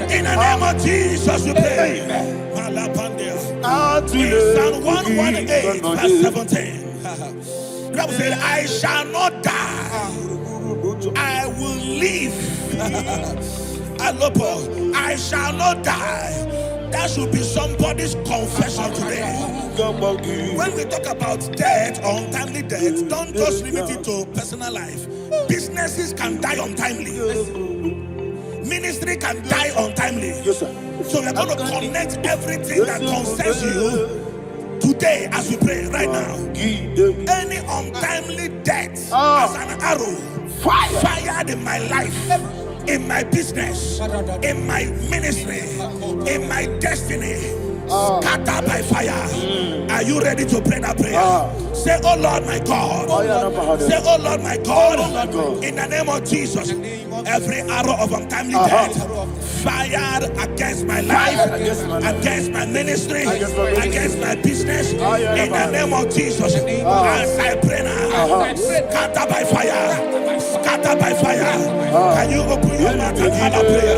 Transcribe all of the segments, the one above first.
In the name of Jesus, we pray. In Psalm 118, verse 17, the Bible said, I shall not die, I will live. I shall not die. That should be somebody's confession today. When we talk about death, untimely death, don't just limit it to personal life. Businesses can die untimely. Ministry can die untimely. Yes, sir. So we're going to connect everything that concerns you today as we pray right now. Any untimely death as an arrow fired in my life, in my business, in my ministry, in my destiny, scattered by fire. Are you ready to pray that prayer? Say, oh Lord my God. Say, oh Lord my God. In the name of Jesus, every arrow of untimely death fired against my life, against my ministry, against my business, in the name of Jesus, as I pray now, scattered by fire, scattered by fire. Can you open your mouth and have a prayer?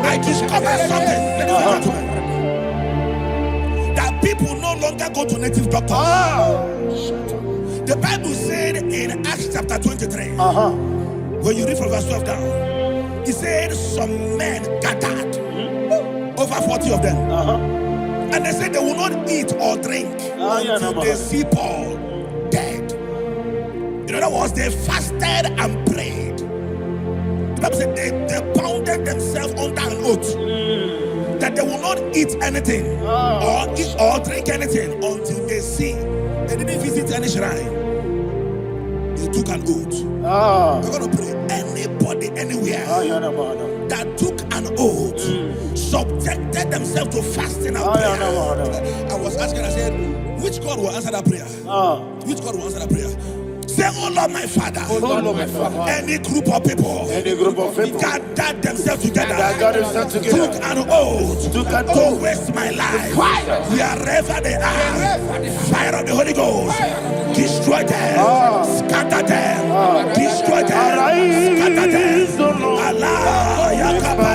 I discovered something, that people no longer go to native doctors. The Bible said in Acts chapter 23, when you read from verse 12 down, it said some men gathered, over 40 of them, and they said they will not eat or drink until they see Paul dead. In other words, they fasted and prayed. The Bible said they bounded themselves under an oath that they will not eat anything or eat or drink anything until they see. They didn't visit any shrine. They took an oath. We're going to pray. Anybody, anywhere that took an oath, subjected themselves to fasting and prayer. I was asking, I said, which God will answer that prayer? Which God will answer that prayer? Say, oh Lord my Father, any group of people gathered themselves together, took an oath to waste my life. Wherever they are, fire of the Holy Ghost, destroy them, scatter them, destroy them, scatter them. Allah Yakaba,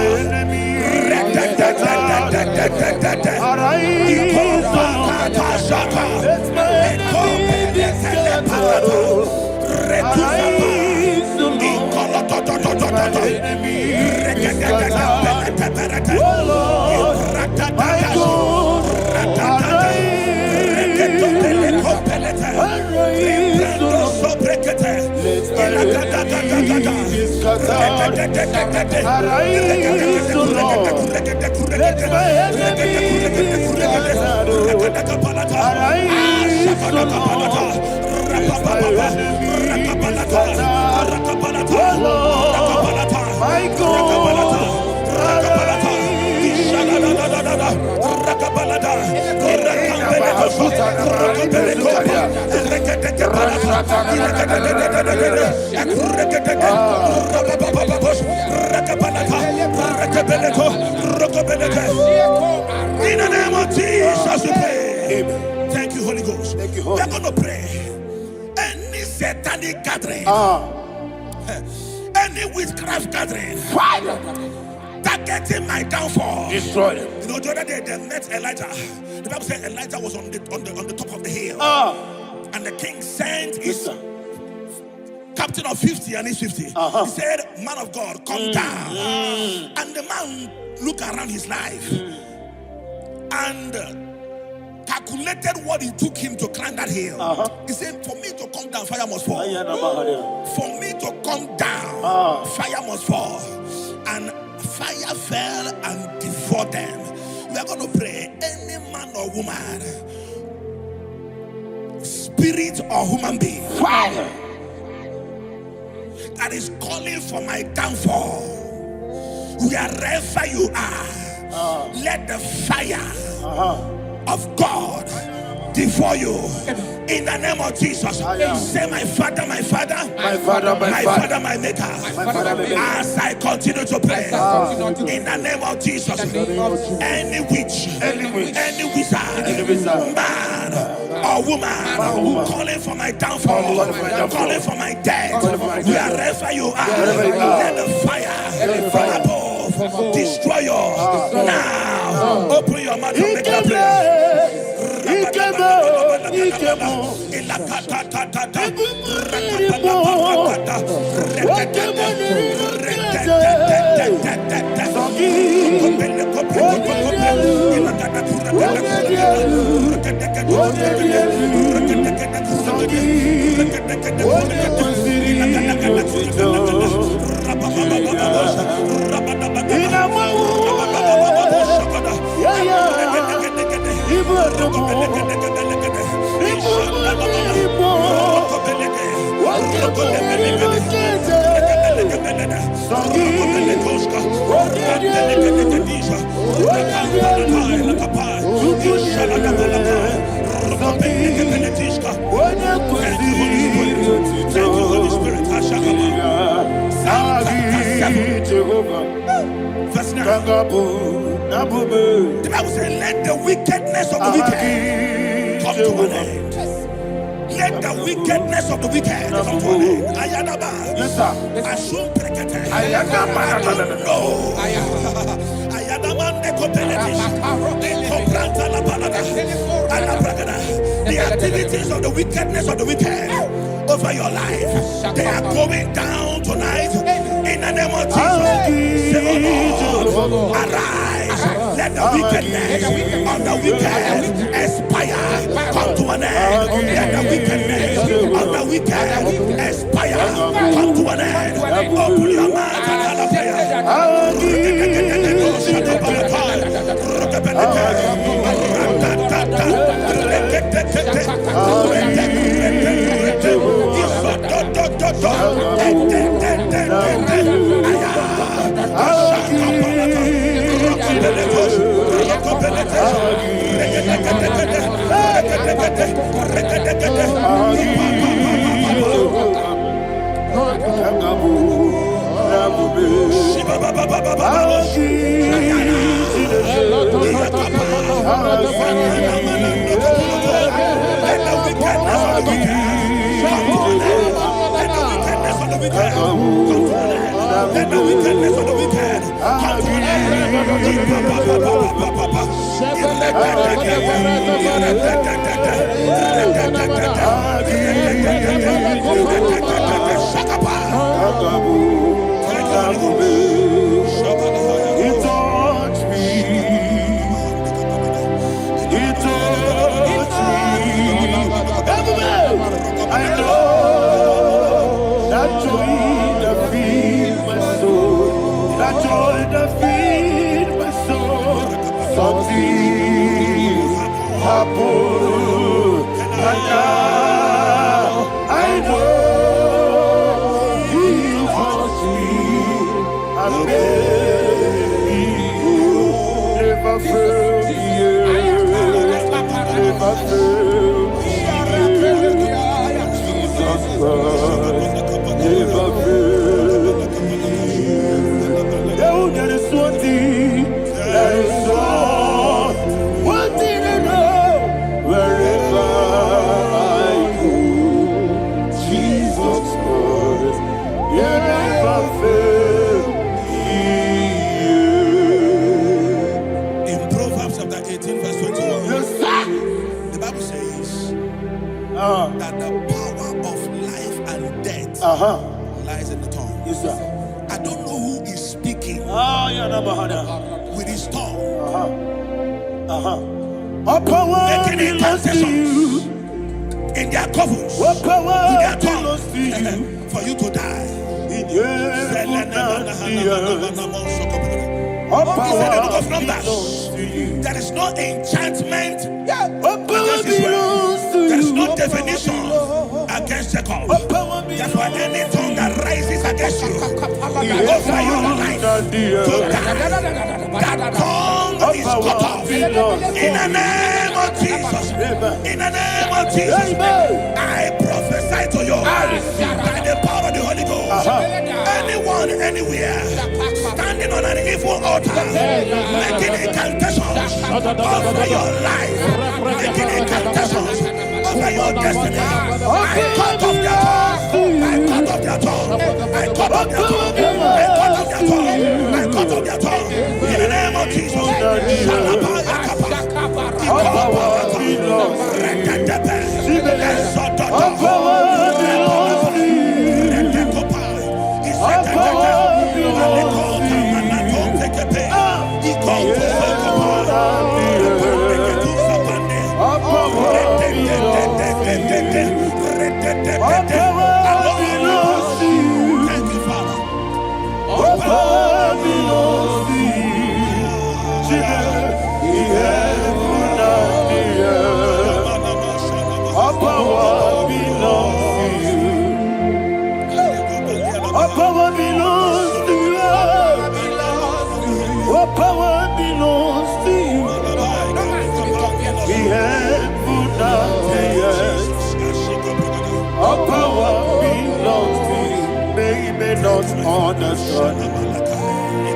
In the name of Jesus, we pray. Thank you, Holy Ghost. Thank you, We Holy are going to pray. Any satanic gathering, any witchcraft gathering, targeting my downfall, destroy them. You know, the other day they met Elijah. The Bible said Elijah was on the top of the hill, and the king sent his captain of 50 and his 50. He said, "Man of God, come down." And the man looked around his life and calculated what it took him to climb that hill. He said, "For me to come down, fire must fall. For me to come down, fire must fall." And fire fell and devoured them. We are going to pray. Any man or woman, spirit or human being, that is calling for my downfall, wherever you are, let the fire of God devour you in the name of Jesus. Say, my Father, my Father, My Father, my Father, my Maker. my Father, my Maker. As I continue to pray in the name of Jesus, any witch, any wizard, man or woman calling for my downfall, calling for my death, wherever you are, let the fire from above destroy you now. Open your mouth and make a prayer. The Bible says, let the wickedness of the wicked come to an end. Let the wickedness of the wicked come to an end. Ayadaba. Yes, sir. Assume prekete. Ayadaba. No. Ayadamande kopeletis. Kompranta la balada. Alabragada. The activities of the wickedness of the wicked over your life, they are going down tonight in the name of Jesus. Say, oh Lord, arise. Let the wickedness of the wicked expire, come to an end. Let the wickedness of the wicked expire, come to an end. Open your mouth and never fail me. never fail. Jesus Christ never fail. There is one thing, there is one thing I know. Wherever I go, Jesus Christ, you never fail. In Proverbs chapter 18, verse 21, Yes, sir. the Bible says that the power of life and death lies in the tongue. Yes, sir. I don't know who is speaking with his tongue, making incantations in their covens with their tongue for you to die. He said in the book of Numbers, there is no enchantment against Israel. There is no definition against Jacob. Therefore, any tongue that rises against you over your life to die, that tongue is cut off. In the name of Jesus. In the name of Jesus. I prophesy to you by the power of the Holy Ghost. Anyone, anywhere, standing on an evil altar, making incantations over your life, making incantations over your destiny, I cut off their tongue. I cut off their tongue. I cut off their tongue. I cut off their tongue. I cut off their tongue. In the name of Jesus. Thank you, Father. Not understand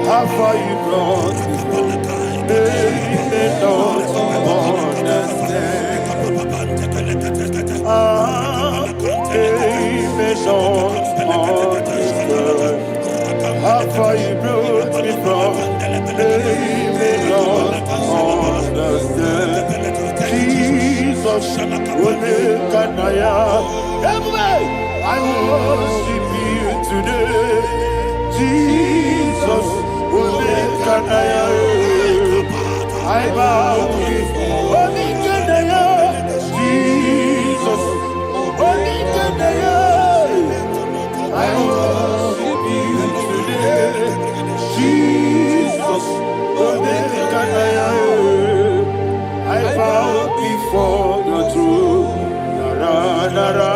how far you brought me from. They may not understand. They may not understand how far you brought me from. They may not understand. Jesus will make an I worship you today. Jesus will make an I bow before Jesus will make an I worship you today. Jesus will make an I bow before your throne. Nara, nara.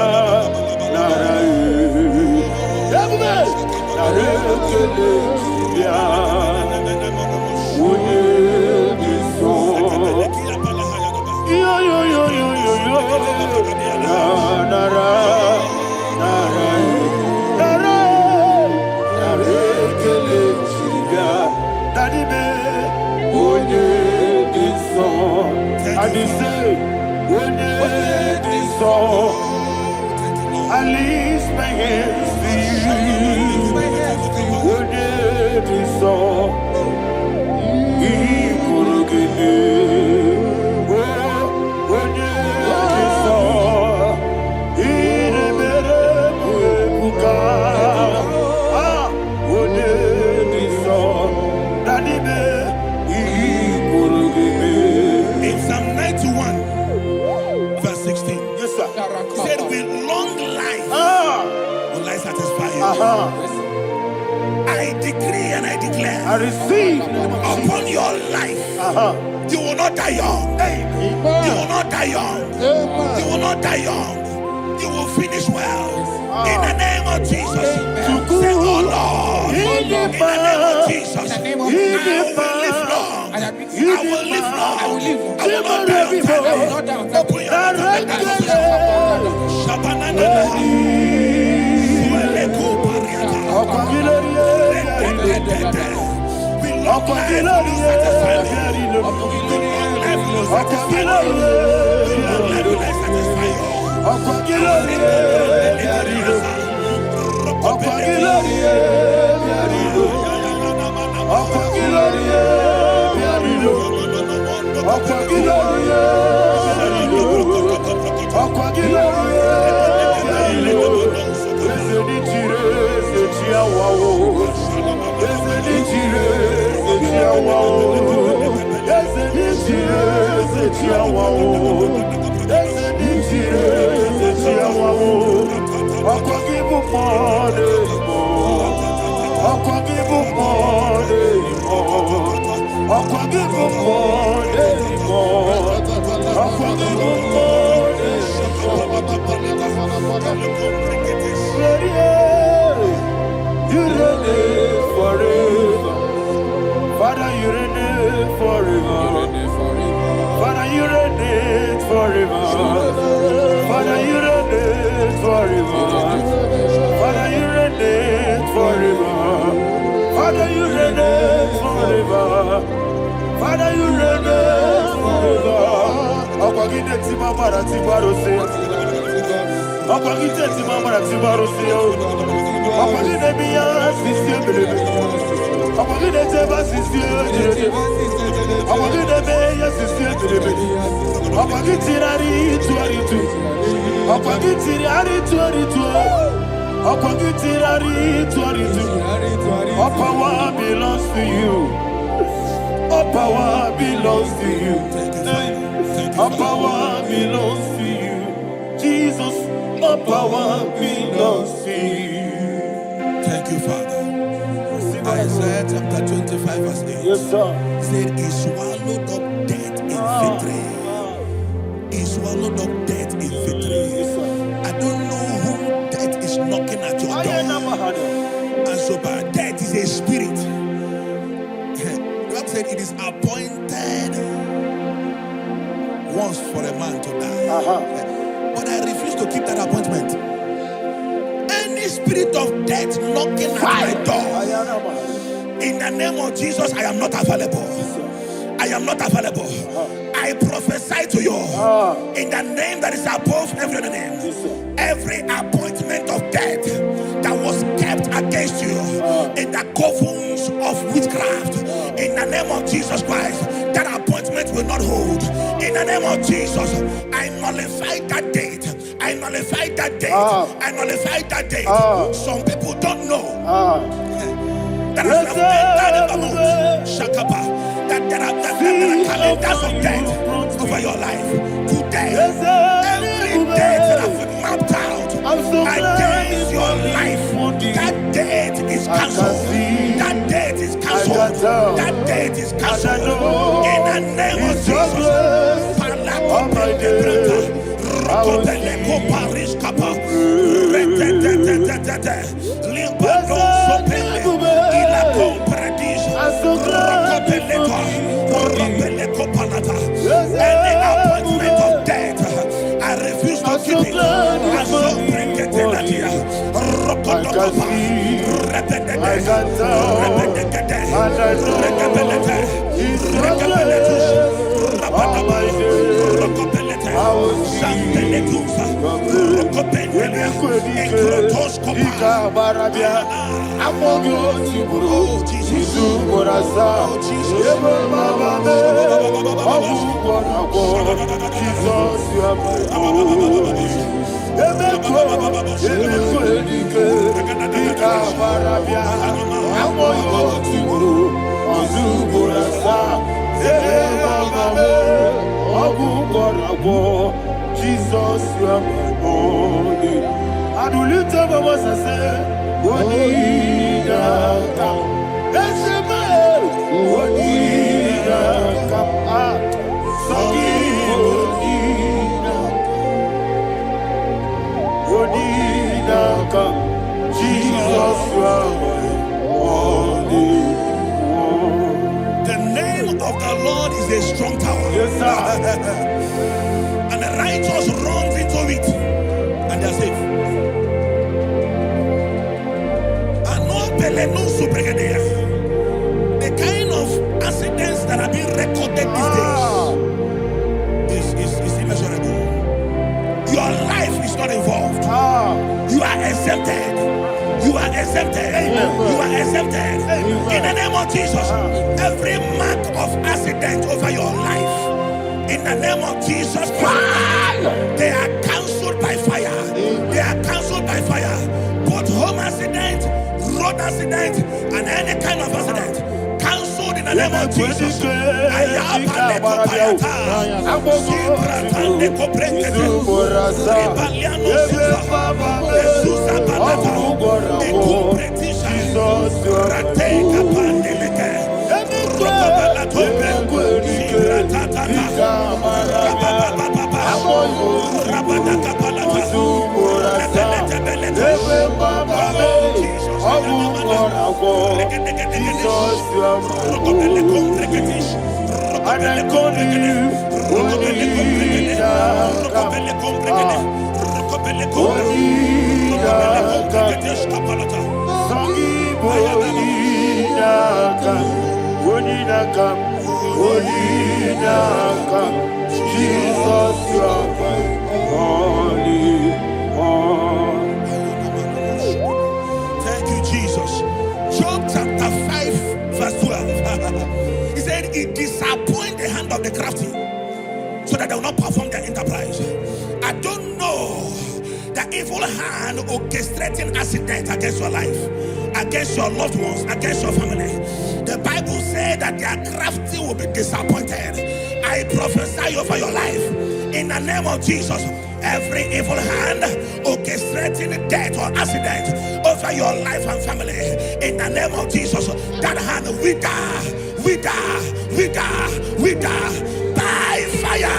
I lift my hands to you. Would it be so? Would it be so? Would it be so? In Psalm 91, verse 16, Yes, sir. he said, with long life will I satisfy you. I decree and I declare, I receive upon your life, you will not die young. You will not die young. You will not die young. You will finish well. In the name of Jesus. Say, oh Lord, in the name of Jesus, I will live long. will live long. I will not die on time. Open your You reign forever. Father, you reign forever. Father, you reign forever. Father, you reign forever. Father, you reign forever. Father, you reign forever. Father, you reign forever. Akwagide timamara tibarose. Akwagide timamara tibarose. Akwagide biya sisiye. Akwagide teba sisiye. Akwagide beya sisiye. Akwagide rari tuaritu. Akwagide rari tuaritu. Akwagide rari tuaritu. All power belongs to you. All power belongs to you. All power belongs to you. Jesus, all power belongs to you. Thank you, Father. Isaiah chapter 25 verse 8. Yes, sir. Said he swallowed up death in victory. He swallowed up death in victory. I don't know who death is knocking at your door. And so bad. Death is a spirit. God said it is appointed once for a man to die. But I refuse to keep that appointment. Any spirit of death knocking at my door, in the name of Jesus, I am not available. I am not available. I prophesy to you in the name that is above every other name. Every appointment of death that was kept against you in the covens of witchcraft, in the name of Jesus Christ, that appointment will not hold. In the name of Jesus, I nullify that date. I nullify that date. I nullify that date. Some people don't know that as of Shakapa, that there are calendars of death over your life. Today, every date that I've mapped out against your life, that date is cancelled. That date is cancelled. That date is cancelled. In the name of Jesus. Any appointment of death, I refuse to keep it. I so bring it in the year. Jesus, you are my holy. I do lift up my voice and say, Odina Kam. That's a man. Odina Kam. Sagi Odina Kam. Jesus, you are my holy. The name of the tower. Yes, sir. And the righteous runs into it, and they are safe. The kind of accidents that are being recorded these days is immeasurable. Your life is not involved. You are exempted. You are exempted. You are exempted. In the name of Jesus, every mark of accident over your life, in the name of Jesus Christ, they are cancelled by fire. They are cancelled by fire. Both home accident, road accident, and any kind of accident, cancelled in the name of Jesus. Jesus, you are holy. Thank you, Jesus. Job chapter 5, verse 12. He said, "It disappoints the hand of the crafty, so that they will not perform their enterprise." I don't know the evil hand orchestrating accident against your life, against your loved ones, against your family. The Bible said that their crafty will be disappointed. I prophesy over your life in the name of Jesus. Every evil hand orchestrating death or accident over your life and family, in the name of Jesus, that hand wither by fire.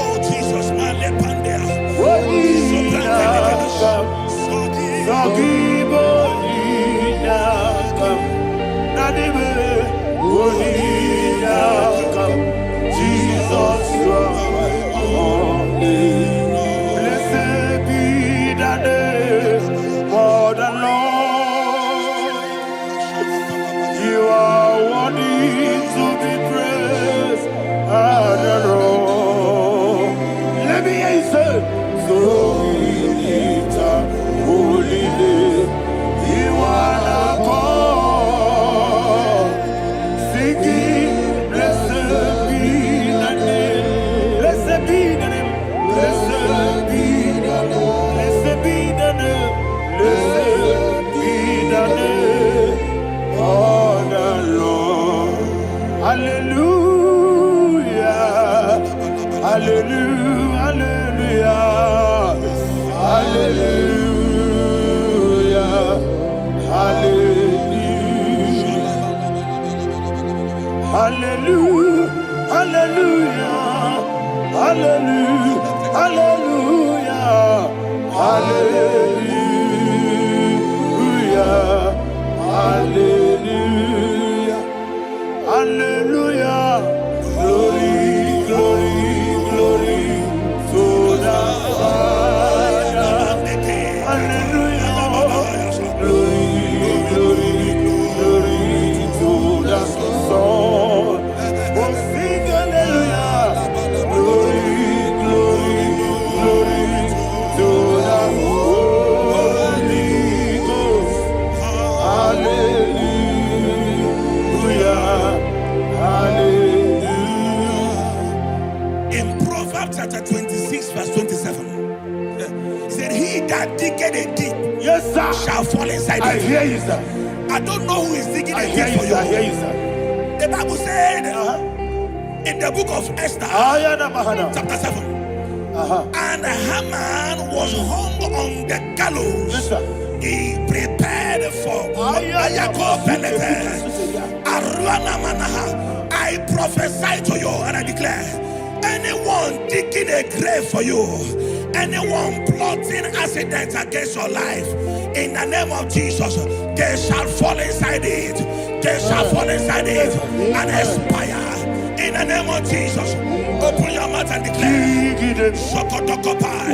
Oh Jesus, blessed be the name for the Lord. You are worthy to be praised and adored. Let me hear you say, so we lift up holy name. You are the God. Singing, blessed be the name. Blessed be the name. Blessed be the name. Blessed be the name. Blessed be the name of the Lord. Hallelujah. Hallelujah. Hallelujah. Hallelujah. Hallelujah. Hallelujah. Hallelujah. Hallelujah. Hallelujah. Hallelujah. Glory, glory, glory to the Father. Hallelujah. Glory, glory, glory to the Son. Oh, sing hallelujah. Glory, glory, glory to the Holy Ghost. Hallelujah. Hallelujah. in Proverbs chapter 26, verse 27, he said, "He that diggeth a deep, Yes, sir, shall fall inside I it." hear you, sir. I don't know who is digging I a hear deep you, for sir. I hear you. you, sir. The Bible said in the book of Esther, Ayana Mahana. chapter 7, and Haman was hung on the gallows. Yes, sir. He prepared for I prophesy to you and I declare, anyone digging a grave for you, anyone plotting accidents against your life, in the name of Jesus, they shall fall inside it. They shall fall inside it and expire. In the name of Jesus, open your mouth and declare. Sokotokopai.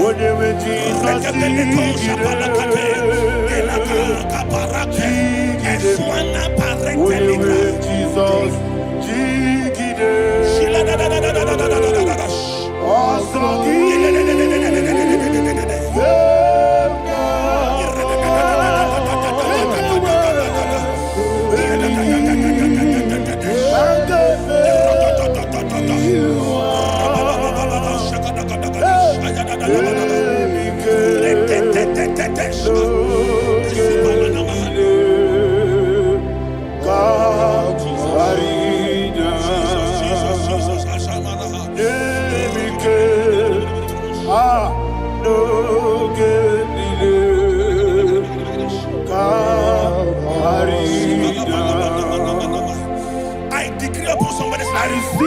I decree upon somebody's life,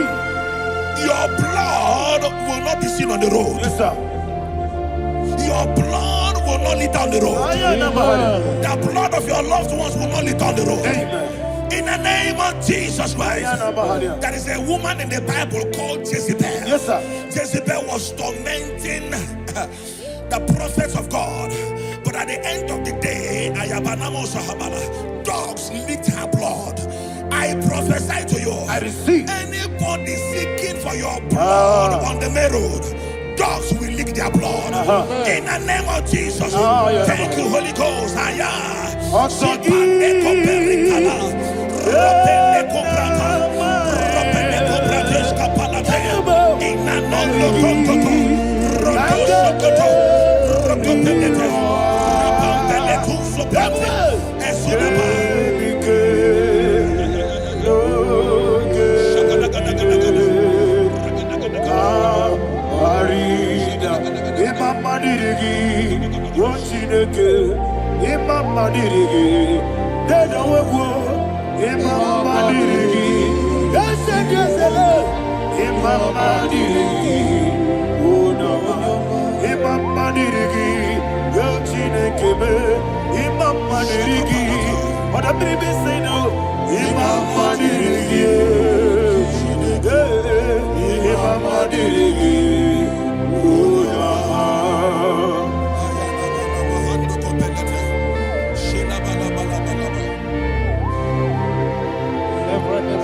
your blood will not be seen on the road. Yes, sir. Your blood will not lead down the road. The blood of your loved ones will not lead down the road. In the name of Jesus Christ. There is a woman in the Bible called Jezebel. Yes, sir. Jezebel was tormenting the prophets of God. But at the end of the day, dogs licked her blood. I prophesy to you, I receive. anybody seeking for your blood on the main road, dogs will lick their blood. In the name of Jesus. Thank you, Holy Ghost.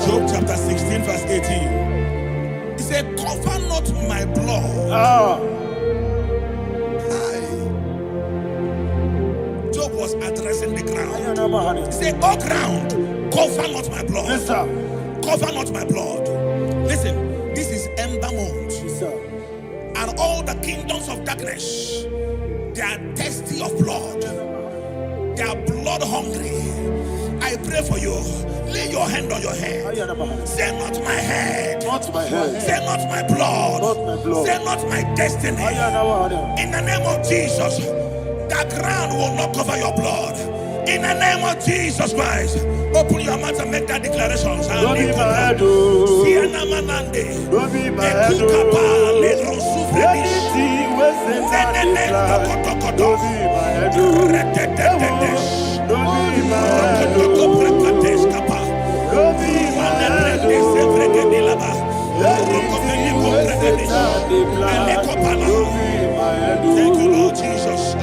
Job chapter 16 verse 18. He said, cover not my blood. Job was addressing the ground. He said, oh ground, cover not my blood. Yes, sir. Cover not my blood. Listen, this is Ember month. Yes, sir. And all the kingdoms of darkness, they are thirsty of blood. They are blood hungry. I pray for you. Lay your hand on your head. Say not my head. Not my head. Say not my blood. Not my blood. Say not my destiny. In the name of Jesus, the ground will not cover your blood. In the name of Jesus Christ, open your mouth and make that declaration. Don't be mad, don't be mad, thank you, Lord Jesus.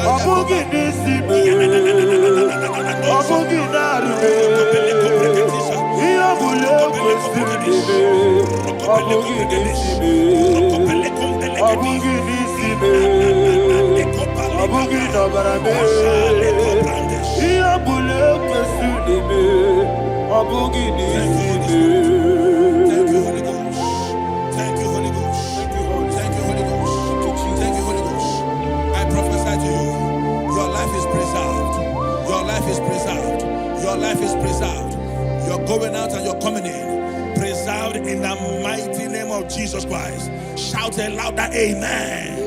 Your life is preserved. You're going out and you're coming in. Preserved in the mighty name of Jesus Christ. Shout a louder amen.